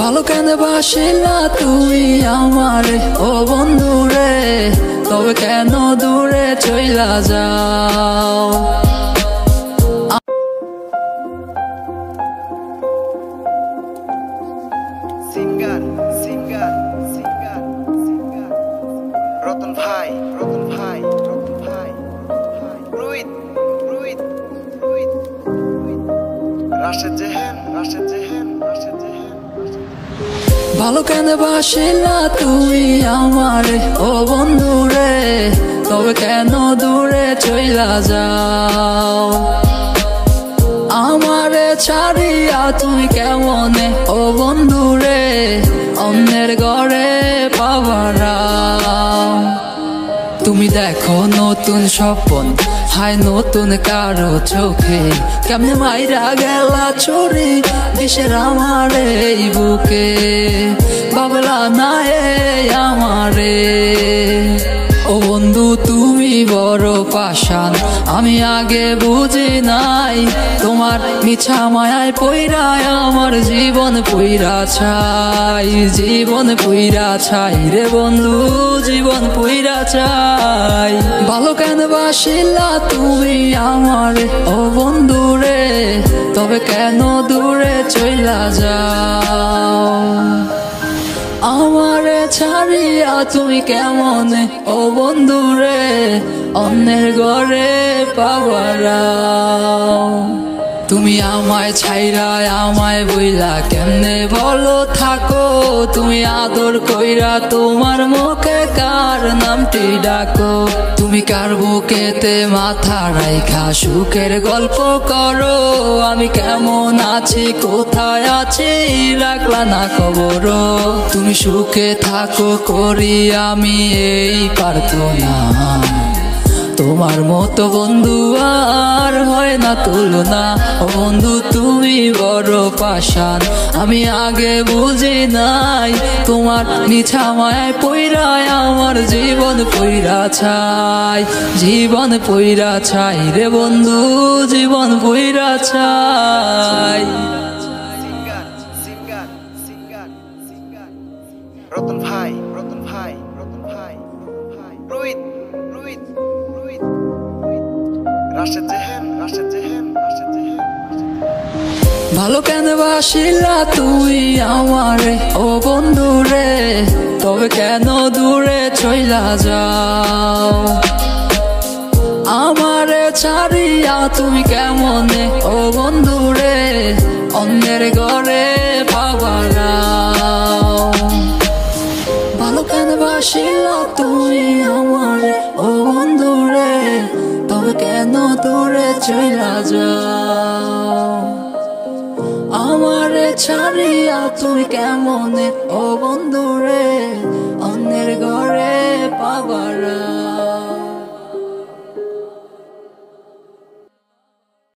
ভালো কেন বাসিলা তুমি আমারে ও বন্ধু রে, তবে কেন দূরে চইলা যাও। Singer singer singer singer Ratan ভাই রতন ভাই রতন ভাই রোহিত রোহিত রোহিত রাশেদ জেহেন রাশেদ জেহেন রাশেদ জেহেন। ভালো কেন বাসিলা তুমি আমারে ও বন্ধু রে, তবে কেন দূরে চইলা যাও। আমারে ছাড়িয়া তুমি কেমনে ও বন্ধু রে, অন্যের ঘরে পাবারা। তুমি দেখো নতুন স্বপ্ন হায় নতুন কারো চোখে, কেমনে মাইরা গেলা চুরি দেশের আমার এই বুকে। বাবলা না আমারে ও বন্ধু তুমি বড় পাষাণ, আমি আগে বুঝি নাই। তোমার মিছা মায়ায় পইরায় আমার জীবন পইরা ছাই, জীবন পইরা ছাই রে বন্ধু, জীবন পইরা ছাই। ভালো কেন বাসিলা তুমি আমার ও বন্ধু রে, তবে কেন দূরে চইলা যাও। আমারে ছাড়িয়া তুমি কেমন ও বন্ধু রে, অন্যের ঘরে পাবারা। তুমি আমায় ছাইরা আমায় বইলা কেমনে বলো থাকো, তুমি আদর কইরা তোমার মুখে কার নামটি ডাকো। তুমি কার বুকেতে মাথা রাইখা সুখের গল্প করো, আমি কেমন আছি কোথায় আছি রাখলা না খবর। তুমি সুখে থাকো করি আমি এই পারতো না, তোমার মতো বন্ধু আর হয় না তুলনা। ও বন্ধু তুমি বড় পাষাণ, আমি আগে বুঝি নাই। তোমার মিছা মায়ায় পইরায় আমার জীবন পইরা ছাই, জীবন পইরা ছাই রে বন্ধু, জীবন পইরা ছাই। Singer singer singer singer Ratan ভাই রতন ভাই রতন ভাই রোহিত রোহিত রোহিত রাশেদ জেহেন রাশেদ জেহেন রাশেদ জেহেন। ভালো কেন বাসিলা তুমি আমারে ও বন্ধু রে, তবে কেন দূরে চইলা যাও। আমারে ছাড়িয়া তুমি কেমনে ও বন্ধু রে, অন্যের ঘরে পাবারা। ভালো কেন বাসিলা তুমি আমারে ও বন্ধু রে, তবে কেন দূরে চইলা যাও। আমারে ছাড়িয়া তুমি কেমনে ও বন্ধু রে, অন্যের